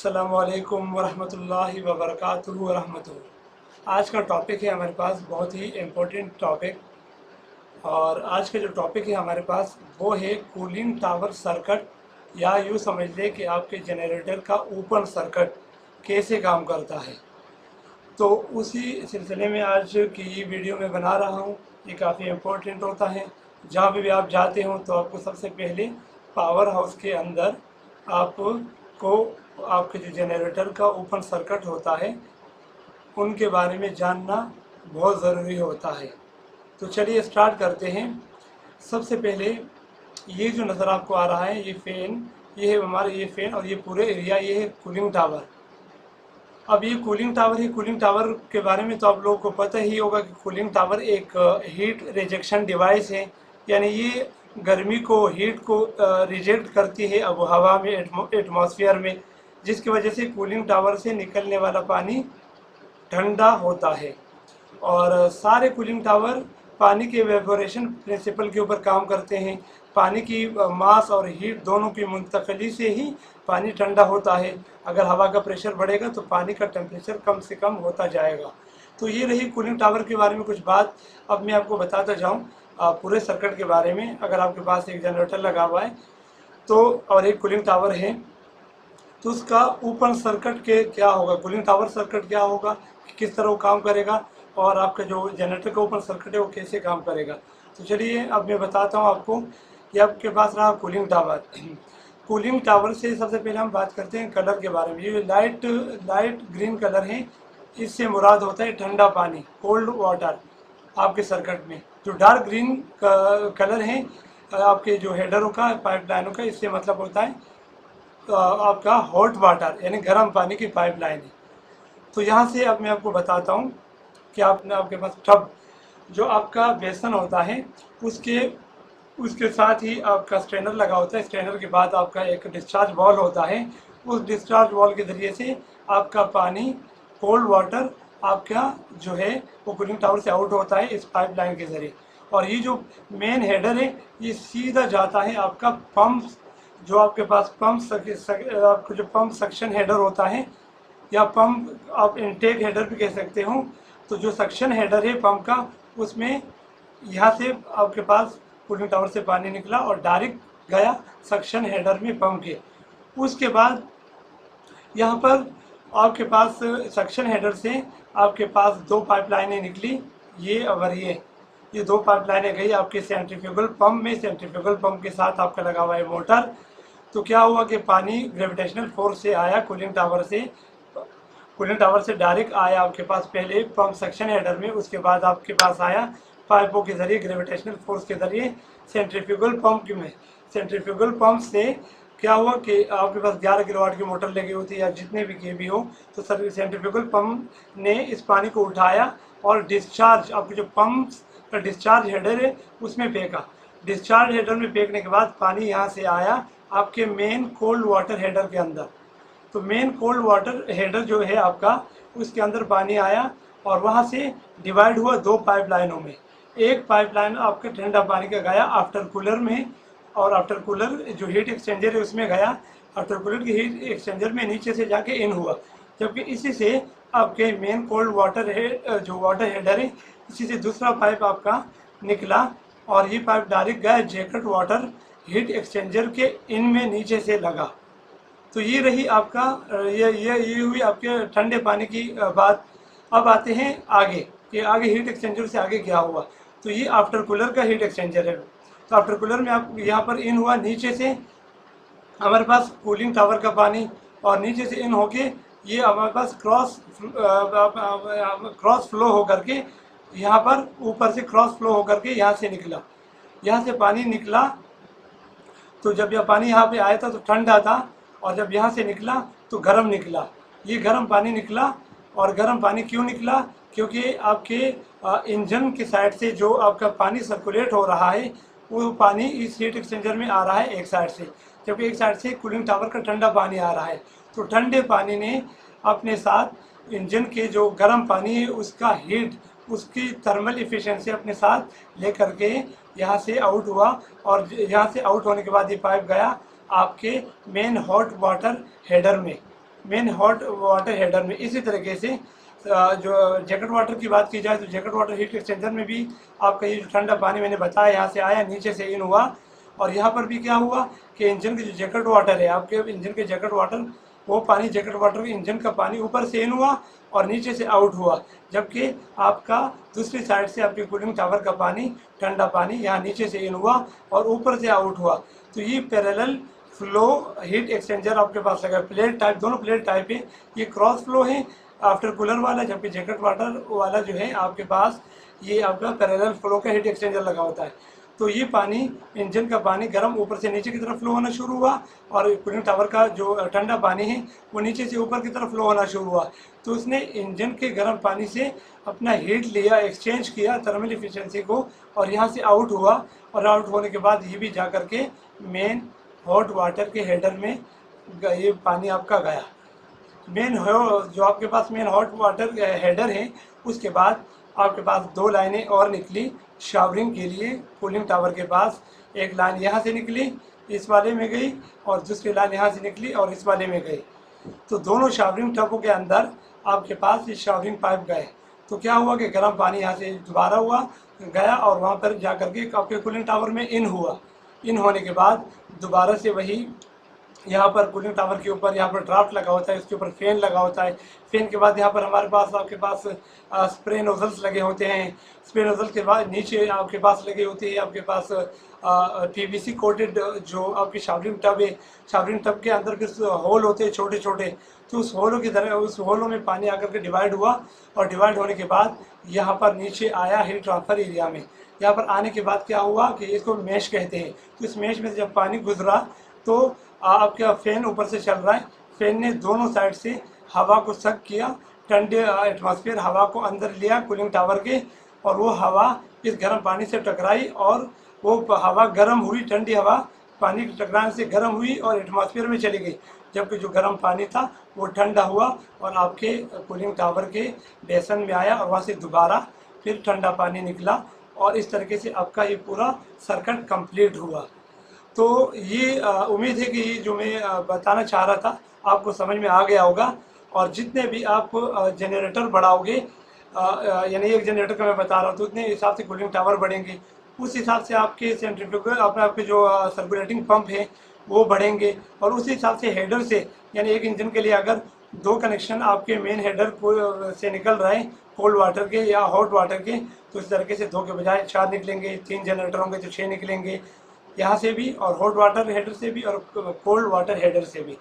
अस्सलामुअलैकुम वरहमतुल्लाहि वबरकातुहू वरहमतुहू। आज का टॉपिक है हमारे पास बहुत ही इम्पोर्टेंट टॉपिक। और आज का जो टॉपिक है हमारे पास वो है कूलिंग टावर सर्किट, या यूँ समझ लें कि आपके जनरेटर का ओपन सर्किट कैसे काम करता है। तो उसी सिलसिले में आज की वीडियो में बना रहा हूँ। ये काफ़ी इम्पोर्टेंट होता है। जहाँ भी आप जाते हो तो आपको सबसे पहले पावर हाउस के अंदर आपको आपके जो जनरेटर का ओपन सर्किट होता है उनके बारे में जानना बहुत ज़रूरी होता है। तो चलिए स्टार्ट करते हैं। सबसे पहले ये जो नज़र आपको आ रहा है ये फ़ैन, ये है हमारे ये फ़ैन, और ये पूरे एरिया ये है कूलिंग टावर। अब ये कूलिंग टावर है। कूलिंग टावर के बारे में तो आप लोगों को पता ही होगा कि कूलिंग टावर एक हीट रिजेक्शन डिवाइस है। यानी ये गर्मी को, हीट को रिजेक्ट करती है अब हवा में, एटमॉस्फेयर में, जिसकी वजह से कूलिंग टावर से निकलने वाला पानी ठंडा होता है। और सारे कूलिंग टावर पानी के वेपोरेशन प्रिंसिपल के ऊपर काम करते हैं। पानी की मास और हीट दोनों की मुंतकली से ही पानी ठंडा होता है। अगर हवा का प्रेशर बढ़ेगा तो पानी का टेम्परेचर कम से कम होता जाएगा। तो ये रही कूलिंग टावर के बारे में कुछ बात। अब मैं आपको बताता जाऊँ पूरे सर्किट के बारे में। अगर आपके पास एक जनरेटर लगा हुआ है तो और एक कूलिंग टावर है तो उसका ओपन सर्किट के क्या होगा, कूलिंग टावर सर्किट क्या होगा, किस तरह वो काम करेगा, और आपका जो जनरेटर का ओपन सर्किट है वो कैसे काम करेगा। तो चलिए अब मैं बताता हूँ आपको कि आपके पास रहा कूलिंग टावर। कूलिंग टावर से सबसे पहले हम बात करते हैं कलर के बारे में। ये लाइट ग्रीन कलर है, इससे मुराद होता है ठंडा पानी, कोल्ड वाटर आपके सर्किट में। जो डार्क ग्रीन कलर है आपके जो हेडरों का, पाइपलाइनों का, इससे मतलब होता है आपका हॉट वाटर, यानी गर्म पानी की पाइपलाइन है। तो यहाँ से अब मैं आपको बताता हूँ कि आपके पास टब, जो आपका बेसन होता है, उसके उसके साथ ही आपका स्ट्रेनर लगा होता है। स्ट्रेनर के बाद आपका एक डिस्चार्ज वॉल होता है। उस डिस्चार्ज वॉल के ज़रिए से आपका पानी, कोल्ड वाटर, आपका जो है वो कूलिंग टावर से आउट होता है इस पाइपलाइन के ज़रिए। और ये जो मेन हेडर है ये सीधा जाता है आपका पंप, जो आपके पास आपको जो पंप सक्शन हेडर होता है, या पंप आप इनटेक हेडर भी कह सकते हो। तो जो सक्शन हेडर है पंप का, उसमें यहाँ से आपके पास कूलिंग टावर से पानी निकला और डायरेक्ट गया सक्शन हेडर में पंप के। उसके बाद यहाँ पर आपके पास सक्शन हेडर से आपके पास दो पाइपलाइनें निकली, ये और ये दो पाइपलाइनें गई आपके सेंट्रीफ्यूगल पंप में। सेंट्रीफ्यूगल पंप के साथ आपका लगा हुआ है मोटर। तो क्या हुआ कि पानी ग्रेविटेशनल फोर्स से आया कूलिंग टावर से डायरेक्ट आया आपके पास, पहले पंप सक्शन हेडर में, उसके बाद आपके पास आया पाइपों के जरिए, ग्रेविटेशनल फोर्स के जरिए सेंट्रीफ्यूगल पंप में। सेंट्रीफ्यूगल पंप से क्या हुआ कि आपके पास 11 किलोवाट की मोटर लगी होती है या जितने भी केवी हो, तो सर सेंट्रीफ्यूगल पंप ने इस पानी को उठाया और डिस्चार्ज, आपके जो पंप का डिस्चार्ज हेडर है उसमें फेंका। डिस्चार्ज हेडर में फेंकने के बाद पानी यहाँ से आया आपके मेन कोल्ड वाटर हेडर के अंदर। तो मेन कोल्ड वाटर हेडर जो है आपका, उसके अंदर पानी आया और वहाँ से डिवाइड हुआ दो पाइपलाइनों में। एक पाइपलाइन आपके ठंडा पानी का गया आफ्टर कूलर में, और आफ्टर कूलर जो हीट एक्सचेंजर है उसमें गया। आफ्टर कूलर की हीट एक्सचेंजर में नीचे से जाके इन हुआ, जबकि इसी से आपके मेन कोल्ड वाटर है जो वाटर हेडर है, इसी से दूसरा पाइप आपका निकला और ये पाइप डायरेक्ट गया जैकेट वाटर हीट एक्सचेंजर के इन में नीचे से लगा। तो ये रही आपका ये हुई आपके ठंडे पानी की बात। अब आते हैं आगे कि आगे हीट एक्सचेंजर से आगे क्या हुआ। तो ये आफ्टर कूलर का हीट एक्सचेंजर है। तो आफ्टर कूलर में आप यहाँ पर इन हुआ, नीचे से हमारे पास कूलिंग टावर का पानी, और नीचे से इन होके ये हमारे पास क्रॉस फ्लो होकर के यहाँ पर ऊपर से क्रॉस फ्लो होकर के यहाँ से निकला। यहाँ से पानी निकला, तो जब यह पानी यहाँ पे आया था तो ठंडा था, और जब यहाँ से निकला तो गर्म निकला। ये गर्म पानी निकला। और गर्म पानी क्यों निकला? क्योंकि आपके इंजन की साइड से जो आपका पानी सर्कुलेट हो रहा है वो पानी इस हीट एक्सचेंजर में आ रहा है एक साइड से, जबकि एक साइड से कूलिंग टावर का ठंडा पानी आ रहा है। तो ठंडे पानी ने अपने साथ इंजन के जो गर्म पानी है उसका हीट, उसकी थर्मल इफिशिएंसी अपने साथ लेकर के यहाँ से आउट हुआ। और यहाँ से आउट होने के बाद ये पाइप गया आपके मेन हॉट वाटर हेडर में। मेन हॉट वाटर हेडर में। इसी तरीके से जो जैकेट वाटर की बात की जाए तो जैकेट वाटर हीट एक्सचेंजर में भी आपका ये जो ठंडा पानी मैंने बताया यहाँ से आया, नीचे से इन हुआ, और यहाँ पर भी क्या हुआ कि इंजन के जो जैकेट वाटर है, आपके इंजन के जैकेट वाटर, वो पानी जैकेट वाटर के इंजन का पानी ऊपर से इन हुआ और नीचे से आउट हुआ, जबकि आपका दूसरी साइड से आपके कूलिंग टावर का पानी, ठंडा पानी यहाँ नीचे से इन हुआ और ऊपर से आउट हुआ। तो ये पैरेलल फ्लो हीट एक्सचेंजर आपके पास लगा। प्लेट टाइप, दोनों प्लेट टाइप है। ये क्रॉस फ्लो है आफ्टर कूलर वाला, जबकि जैकेट वाटर वाला जो है आपके पास ये आपका पैरेलल फ्लो का हीट एक्सचेंजर लगा होता है। तो ये पानी, इंजन का पानी गर्म ऊपर से नीचे की तरफ फ्लो होना शुरू हुआ, और कूलिंग टावर का जो ठंडा पानी है वो नीचे से ऊपर की तरफ फ्लो होना शुरू हुआ। तो उसने इंजन के गर्म पानी से अपना हीट लिया, एक्सचेंज किया थर्मल इफिशिएंसी को, और यहाँ से आउट हुआ, और आउट होने के बाद ये भी जा करके मेन हॉट वाटर के हेडर में ये पानी आपका गया। मेन जो आपके पास मेन हॉट वाटर हेडर है, उसके बाद आपके पास दो लाइनें और निकली शावरिंग के लिए। कूलिंग टावर के पास एक लाइन यहाँ से निकली, इस वाले में गई, और दूसरी लाइन यहाँ से निकली और इस वाले में गई। तो दोनों शावरिंग टबों के अंदर आपके पास ये शावरिंग पाइप गए। तो क्या हुआ कि गर्म पानी यहाँ से दोबारा हुआ, गया, और वहाँ पर जा करके आपके कूलिंग टावर में इन हुआ। इन होने के बाद दोबारा से वही यहाँ पर कूलिंग टावर के ऊपर यहाँ पर ड्राफ्ट लगा होता है, उसके ऊपर फैन लगा होता है। फैन के बाद यहाँ पर हमारे पास आपके पास स्प्रे नोजल्स लगे होते हैं। स्प्रे नोजल के बाद नीचे आपके पास लगी होती है आपके पास पीवीसी कोटेड जो आपकी शावरिंग टब है। शावरिंग टब के अंदर फिर होल होते हैं छोटे छोटे, तो उस होलों की तरह उस होलों में पानी आकर के डिवाइड हुआ, और डिवाइड होने के बाद यहाँ पर नीचे आया हीट ट्रांसफ़र एरिया में। यहाँ पर आने के बाद क्या हुआ कि इसको मैश कहते हैं। तो इस मैश में से जब पानी गुजरा तो आपका फैन ऊपर से चल रहा है, फैन ने दोनों साइड से हवा को सक किया, ठंडे एटमॉस्फेयर हवा को अंदर लिया कूलिंग टावर के, और वो हवा इस गर्म पानी से टकराई, और वो हवा गर्म हुई, ठंडी हवा पानी के टकराने से गर्म हुई और एटमॉस्फेयर में चली गई, जबकि जो गर्म पानी था वो ठंडा हुआ और आपके कूलिंग टावर के बेसन में आया, और वहाँ से दोबारा फिर ठंडा पानी निकला, और इस तरीके से आपका ये पूरा सर्किट कंप्लीट हुआ। तो ये उम्मीद है कि ये जो मैं बताना चाह रहा था आपको समझ में आ गया होगा। और जितने भी आप जनरेटर बढ़ाओगे, यानी एक जनरेटर का मैं बता रहा हूँ, तो उतने हिसाब से कूलिंग टावर बढ़ेंगे, उस हिसाब से आपके सेंट्रीफ्यूगल आपके जो सर्कुलेटिंग पंप है वो बढ़ेंगे, और उस हिसाब से हेडर से, यानी एक इंजन के लिए अगर दो कनेक्शन आपके मेन हेडर को से निकल रहे हैं कोल्ड वाटर के या हॉट वाटर के, तो इस तरीके से 2 के बजाय 4 निकलेंगे, 3 जनरेटर होंगे तो 6 निकलेंगे यहाँ से भी, और हॉट वाटर हेडर से भी, और कोल्ड वाटर हेडर से भी।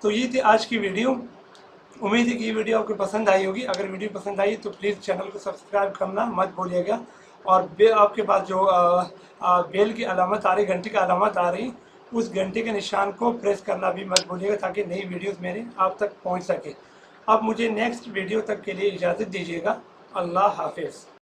तो ये थी आज की वीडियो। उम्मीद है कि ये वीडियो आपको पसंद आई होगी। अगर वीडियो पसंद आई तो प्लीज़ चैनल को सब्सक्राइब करना मत भूलिएगा, और आपके पास जो बेल की अलामत आ रही, घंटी की अलामत आ रही, उस घंटे के निशान को प्रेस करना भी मत भूलिएगा, ताकि नई वीडियोज़ मेरे आप तक पहुँच सके। अब मुझे नेक्स्ट वीडियो तक के लिए इजाज़त दीजिएगा। अल्लाह हाफिज़।